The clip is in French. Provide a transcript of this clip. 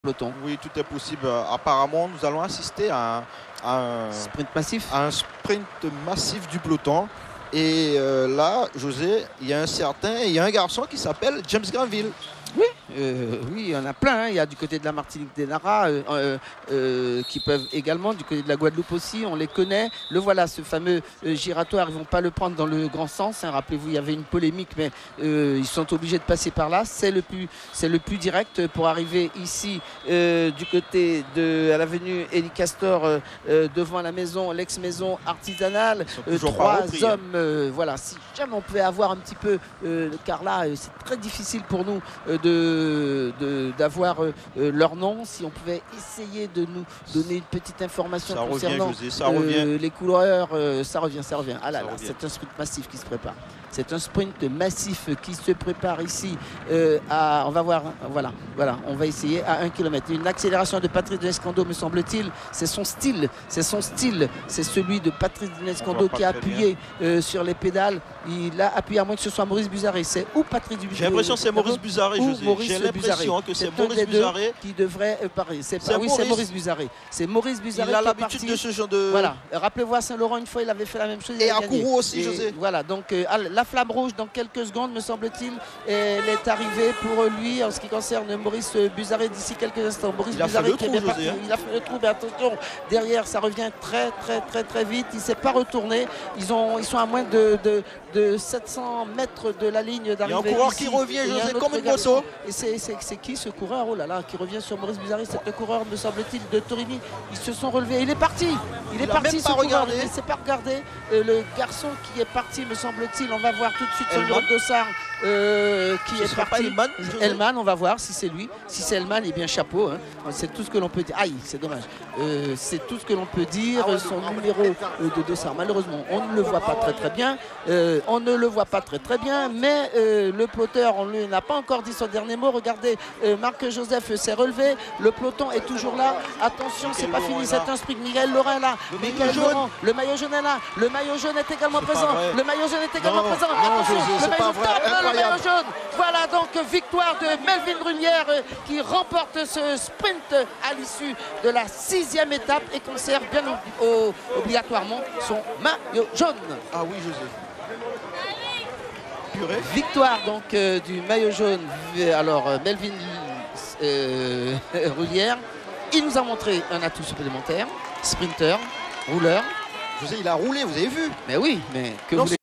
peloton. Oui, tout est possible. Apparemment, nous allons assister à un sprint massif du peloton. Et là, José, il y a un garçon qui s'appelle James Granville. Oui, oui, il y en a plein. Hein. Il y a du côté de la Martinique des Nara qui peuvent également, du côté de la Guadeloupe aussi, on les connaît. Le voilà, ce fameux giratoire, ils ne vont pas le prendre dans le grand sens. Hein. Rappelez-vous, il y avait une polémique, mais ils sont obligés de passer par là. C'est le plus direct pour arriver ici du côté de l'avenue Élie Castor, devant la maison, l'ex-maison artisanale. Trois hommes, voilà. Si jamais on pouvait avoir un petit peu, car là, c'est très difficile pour nous d'avoir leur nom. Si on pouvait essayer de nous donner une petite information concernant les coureurs, ça revient. Ah là là, c'est un sprint massif qui se prépare. C'est un sprint massif qui se prépare ici. On va voir, voilà, on va essayer à 1 km. Une accélération de Patrice de Nescando, me semble-t-il. C'est son style. C'est celui de Patrice de Nescando qui a appuyé sur les pédales. Il a appuyé, à moins que ce soit Maurice Buzaré. C'est où Patrice Buzaré? J'ai l'impression que c'est Maurice Buzaré, José. J'ai l'impression que c'est Maurice Buzaré qui devrait parler. Oui, c'est Maurice Buzaré. C'est Maurice Buzaré. Il a l'habitude de ce genre de... Voilà. Rappelez-vous, à Saint-Laurent, une fois, il avait fait la même chose. Et à Kourou aussi, José. Voilà, donc la flamme rouge, dans quelques secondes, me semble-t-il, elle est arrivée pour lui en ce qui concerne Maurice Buzaré d'ici quelques instants. Maurice Buzaré qui est bien parti. Il a fait le trou, mais attention, derrière, ça revient très vite. Il ne s'est pas retourné. Ils sont à moins de 700 mètres de la ligne d'arrivée. Il y a un coureur qui revient, José, comme une moto. Et c'est qui ce coureur, oh là là, qui revient sur Maurice Buzaré? C'est le coureur, me semble-t-il, de Torini. Ils se sont relevés. Il est parti. Il est parti, ce coureur. Il ne s'est pas regardé. Le garçon qui est parti, me semble-t-il, on va voir tout de suite son numéro de dossard qui est parti. Elman, on va voir si c'est lui. Si c'est Elman, eh bien chapeau. Hein. C'est tout ce que l'on peut dire. Aïe, c'est dommage. C'est tout ce que l'on peut dire. Son numéro de dossard, malheureusement, on ne le voit pas très bien. On ne le voit pas très bien, mais le ploteur, on ne n'a pas encore dit son dernier mot. Regardez, Marc-Joseph s'est relevé. Le peloton est toujours là. Attention, c'est pas fini, c'est un sprint. Miguel Laurent est là. Le maillot jaune est là. Le maillot jaune est également présent. Le maillot jaune est également présent. Attention, le maillot jaune. Voilà donc victoire de Melvin Brunière qui remporte ce sprint à l'issue de la 6e étape et conserve bien obligatoirement son maillot jaune. Ah oui, José. Victoire donc du maillot jaune. Alors Melvin Brunière, il nous a montré un atout supplémentaire, sprinter, rouleur. José, il a roulé, vous avez vu? Mais oui, mais que vous